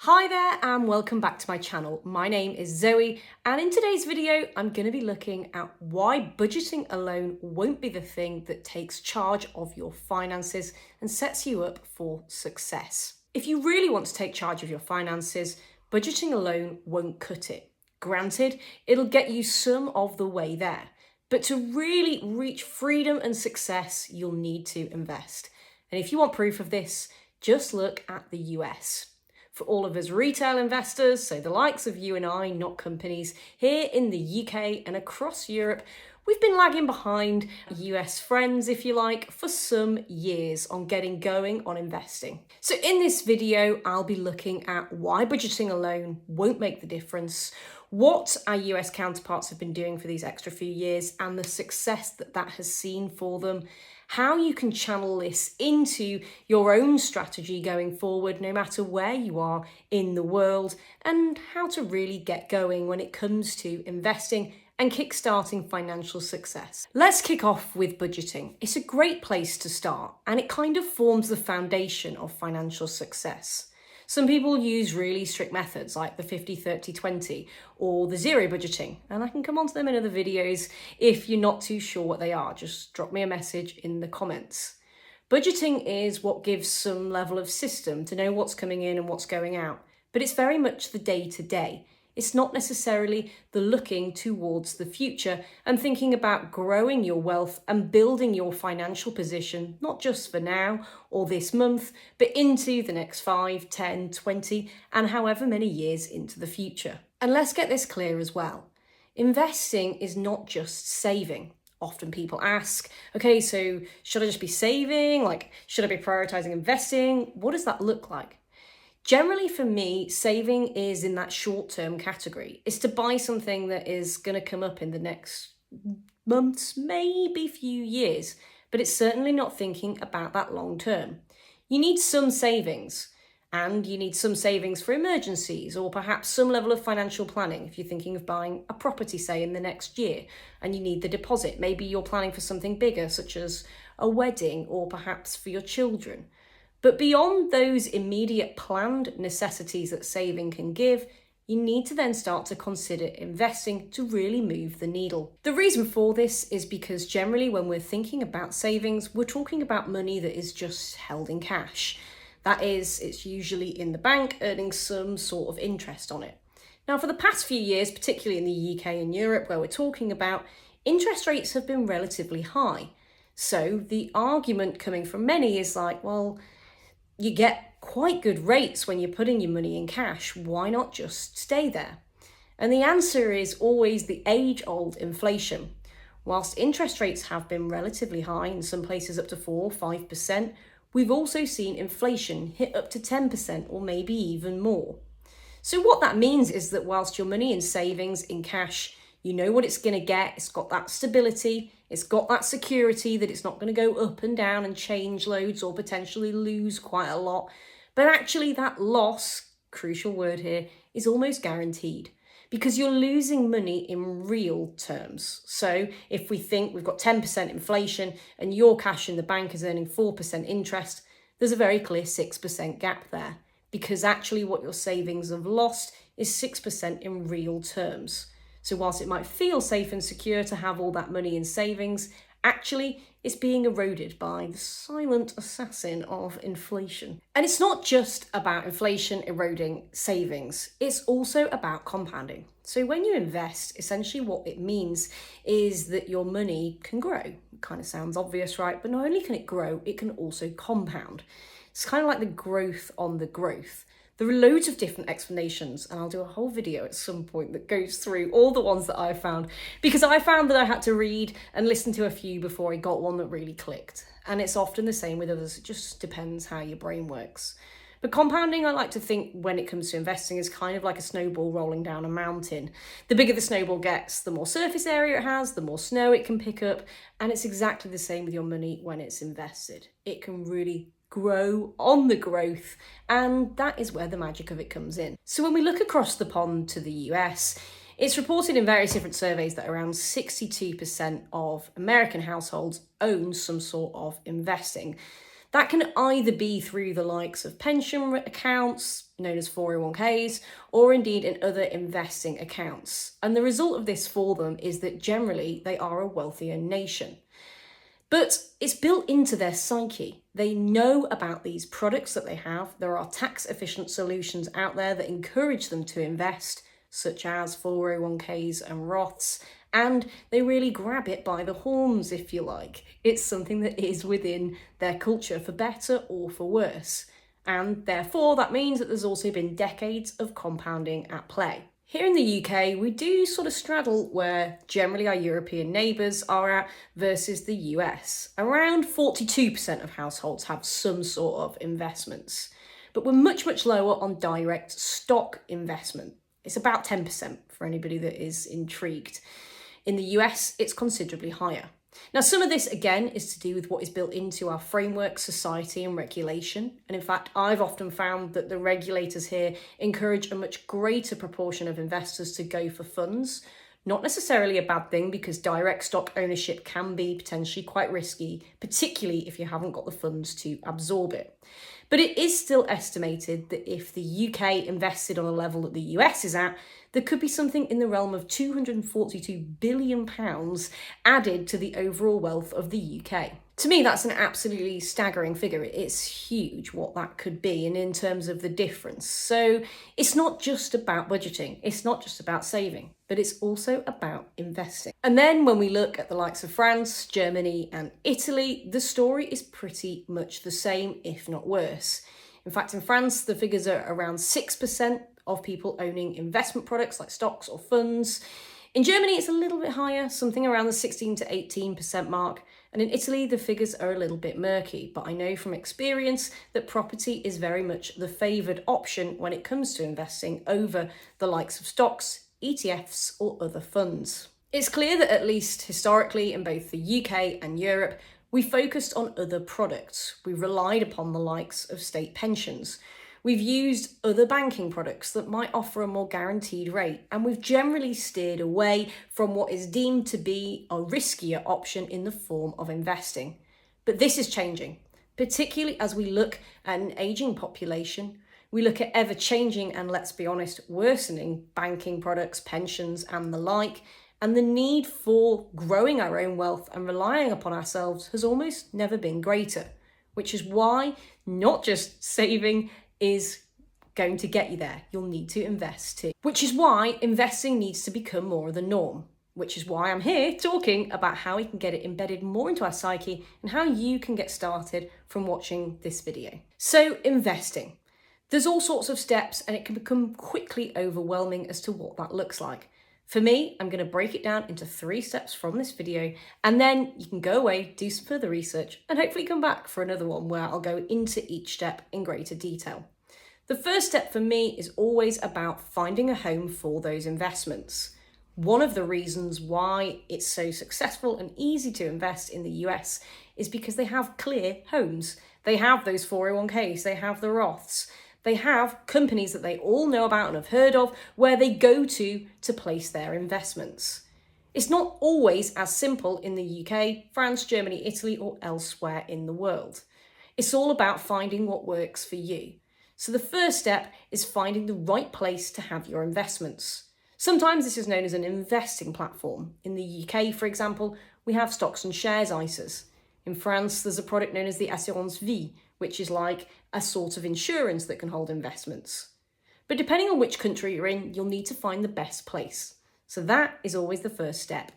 Hi there and welcome back to my channel. My name is Zoe and in today's video I'm going to be looking at why budgeting alone won't be the thing that takes charge of your finances and sets you up for success. If you really want to take charge of your finances, budgeting alone won't cut it. Granted, it'll get you some of the way there, but to really reach freedom and success, you'll need to invest. And if you want proof of this, just look at the US. For all of us retail investors, so the likes of you and I, not companies, here in the UK and across Europe, we've been lagging behind US friends, if you like, for some years on getting going on investing. So in this video, I'll be looking at why budgeting alone won't make the difference, what our US counterparts have been doing for these extra few years and the success that that has seen for them, how you can channel this into your own strategy going forward, no matter where you are in the world, and how to really get going when it comes to investing and kickstarting financial success. Let's kick off with budgeting. It's a great place to start, and it kind of forms the foundation of financial success. Some people use really strict methods like the 50-30-20 or the zero budgeting, and I can come on to them in other videos. If you're not too sure what they are, just drop me a message in the comments. Budgeting is what gives some level of system to know what's coming in and what's going out, but it's very much the day-to-day. It's not necessarily the looking towards the future and thinking about growing your wealth and building your financial position, not just for now or this month, but into the next 5, 10, 20, and however many years into the future. And let's get this clear as well. Investing is not just saving. Often people ask, okay, so should I just be saving? Should I be prioritizing investing? What does that look like? Generally for me, saving is in that short-term category. It's to buy something that is going to come up in the next months, maybe few years, but it's certainly not thinking about that long term. You need some savings, and you need some savings for emergencies or perhaps some level of financial planning if you're thinking of buying a property, say, in the next year, and you need the deposit. Maybe you're planning for something bigger, such as a wedding or perhaps for your children. But beyond those immediate planned necessities that saving can give, you need to then start to consider investing to really move the needle. The reason for this is because generally when we're thinking about savings, we're talking about money that is just held in cash. That is, it's usually in the bank earning some sort of interest on it. Now, for the past few years, particularly in the UK and Europe where we're talking about, interest rates have been relatively high. So the argument coming from many is like, well, you get quite good rates when you're putting your money in cash. Why not just stay there? And the answer is always the age-old inflation. Whilst interest rates have been relatively high, in some places up to 4-5%, we've also seen inflation hit up to 10% or maybe even more. So what that means is that whilst your money in savings, in cash, you know what it's going to get, it's got that stability, it's got that security that it's not going to go up and down and change loads or potentially lose quite a lot. But actually that loss, crucial word here, is almost guaranteed because you're losing money in real terms. So if we think we've got 10% inflation and your cash in the bank is earning 4% interest, there's a very clear 6% gap there because actually what your savings have lost is 6% in real terms. So whilst it might feel safe and secure to have all that money in savings, actually it's being eroded by the silent assassin of inflation. And it's not just about inflation eroding savings, it's also about compounding. So when you invest, essentially what it means is that your money can grow. It kind of sounds obvious, right? But not only can it grow, it can also compound. It's kind of like the growth on the growth. There are loads of different explanations, and I'll do a whole video at some point that goes through all the ones that I found, because I found that I had to read and listen to a few before I got one that really clicked. And it's often the same with others. It just depends how your brain works. But compounding, I like to think when it comes to investing, is kind of like a snowball rolling down a mountain. The bigger the snowball gets, the more surface area it has, the more snow it can pick up. And it's exactly the same with your money when it's invested. It can really grow on the growth, and that is where the magic of it comes in. So when we look across the pond to the US, it's reported in various different surveys that around 62% of American households own some sort of investing. That can either be through the likes of pension accounts, known as 401ks, or indeed in other investing accounts. And the result of this for them is that generally they are a wealthier nation. But it's built into their psyche. They know about these products that they have. There are tax efficient solutions out there that encourage them to invest, such as 401ks and Roths, and they really grab it by the horns, if you like. It's something that is within their culture, for better or for worse. And therefore, that means that there's also been decades of compounding at play. Here in the UK, we do sort of straddle where generally our European neighbours are at versus the US. Around 42% of households have some sort of investments, but we're much, much lower on direct stock investment. It's about 10% for anybody that is intrigued. In the US, it's considerably higher. Now, some of this, again, is to do with what is built into our framework, society and regulation. And in fact, I've often found that the regulators here encourage a much greater proportion of investors to go for funds. Not necessarily a bad thing, because direct stock ownership can be potentially quite risky, particularly if you haven't got the funds to absorb it. But it is still estimated that if the UK invested on a level that the US is at, there could be something in the realm of £242 billion added to the overall wealth of the UK. To me, that's an absolutely staggering figure. It's huge what that could be, and in terms of the difference. So it's not just about budgeting, it's not just about saving, but it's also about investing. And then when we look at the likes of France, Germany and Italy, the story is pretty much the same, if not worse. In fact, in France, the figures are around 6% of people owning investment products like stocks or funds. In Germany, it's a little bit higher, something around the 16 to 18% mark. And in Italy, the figures are a little bit murky, but I know from experience that property is very much the favoured option when it comes to investing over the likes of stocks, ETFs or other funds. It's clear that at least historically in both the UK and Europe, we focused on other products. We relied upon the likes of state pensions. We've used other banking products that might offer a more guaranteed rate, and we've generally steered away from what is deemed to be a riskier option in the form of investing. But this is changing, particularly as we look at an ageing population. We look at ever-changing and, let's be honest, worsening banking products, pensions and the like, and the need for growing our own wealth and relying upon ourselves has almost never been greater, which is why not just saving is going to get you there. You'll need to invest too. Which is why investing needs to become more of the norm. Which is why I'm here talking about how we can get it embedded more into our psyche and how you can get started from watching this video. So, investing. There's all sorts of steps and it can become quickly overwhelming as to what that looks like. For me, I'm going to break it down into 3 steps from this video, and then you can go away, do some further research, and hopefully come back for another one where I'll go into each step in greater detail. The first step for me is always about finding a home for those investments. One of the reasons why it's so successful and easy to invest in the US is because they have clear homes. They have those 401ks, they have the Roths. They have companies that they all know about and have heard of where they go to place their investments. It's not always as simple in the UK, France, Germany, Italy, or elsewhere in the world. It's all about finding what works for you. So the first step is finding the right place to have your investments. Sometimes this is known as an investing platform. In the UK, for example, we have stocks and shares ISAs. In France, there's a product known as the Assurance Vie, which is like a sort of insurance that can hold investments. But depending on which country you're in, you'll need to find the best place. So that is always the first step.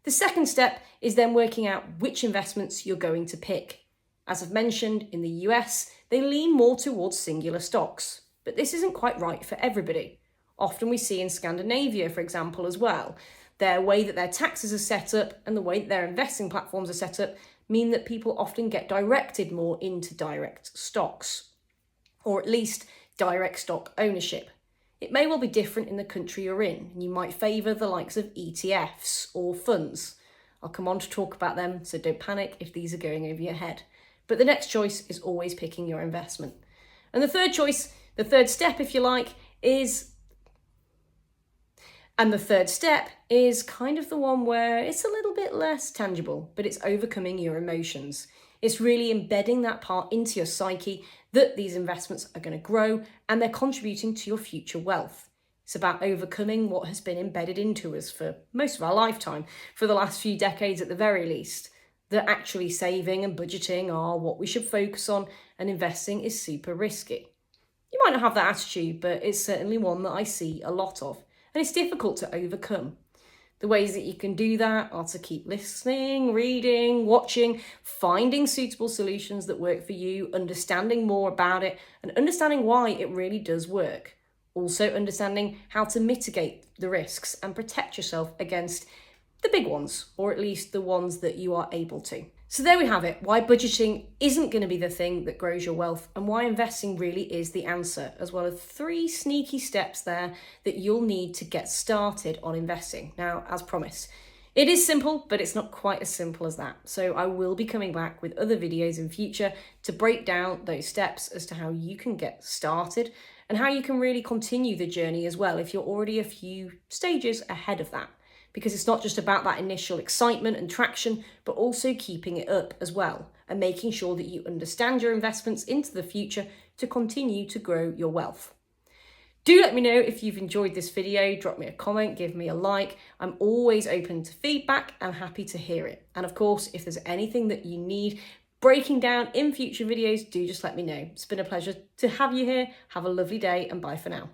The second step is then working out which investments you're going to pick. As I've mentioned, in the US, they lean more towards singular stocks, but this isn't quite right for everybody. Often we see in Scandinavia, for example, as well, their way that their taxes are set up and the way that their investing platforms are set up mean that people often get directed more into direct stocks, or at least direct stock ownership. It may well be different in the country you're in, and you might favour the likes of ETFs or funds. I'll come on to talk about them, so don't panic if these are going over your head. But the next choice is always picking your investment. And the third choice, the third step if you like, is kind of the one where it's a little bit less tangible, but it's overcoming your emotions. It's really embedding that part into your psyche that these investments are going to grow and they're contributing to your future wealth. It's about overcoming what has been embedded into us for most of our lifetime, for the last few decades at the very least, that actually saving and budgeting are what we should focus on and investing is super risky. You might not have that attitude, but it's certainly one that I see a lot of, and it's difficult to overcome. The ways that you can do that are to keep listening, reading, watching, finding suitable solutions that work for you, understanding more about it, and understanding why it really does work. Also understanding how to mitigate the risks and protect yourself against the big ones, or at least the ones that you are able to. So there we have it, why budgeting isn't going to be the thing that grows your wealth and why investing really is the answer, as well as 3 sneaky steps there that you'll need to get started on investing. Now, as promised, it is simple, but it's not quite as simple as that. So I will be coming back with other videos in future to break down those steps as to how you can get started and how you can really continue the journey as well if you're already a few stages ahead of that. Because it's not just about that initial excitement and traction, but also keeping it up as well and making sure that you understand your investments into the future to continue to grow your wealth. Do let me know if you've enjoyed this video, drop me a comment, give me a like. I'm always open to feedback and happy to hear it. And of course, if there's anything that you need breaking down in future videos, do just let me know. It's been a pleasure to have you here. Have a lovely day and bye for now.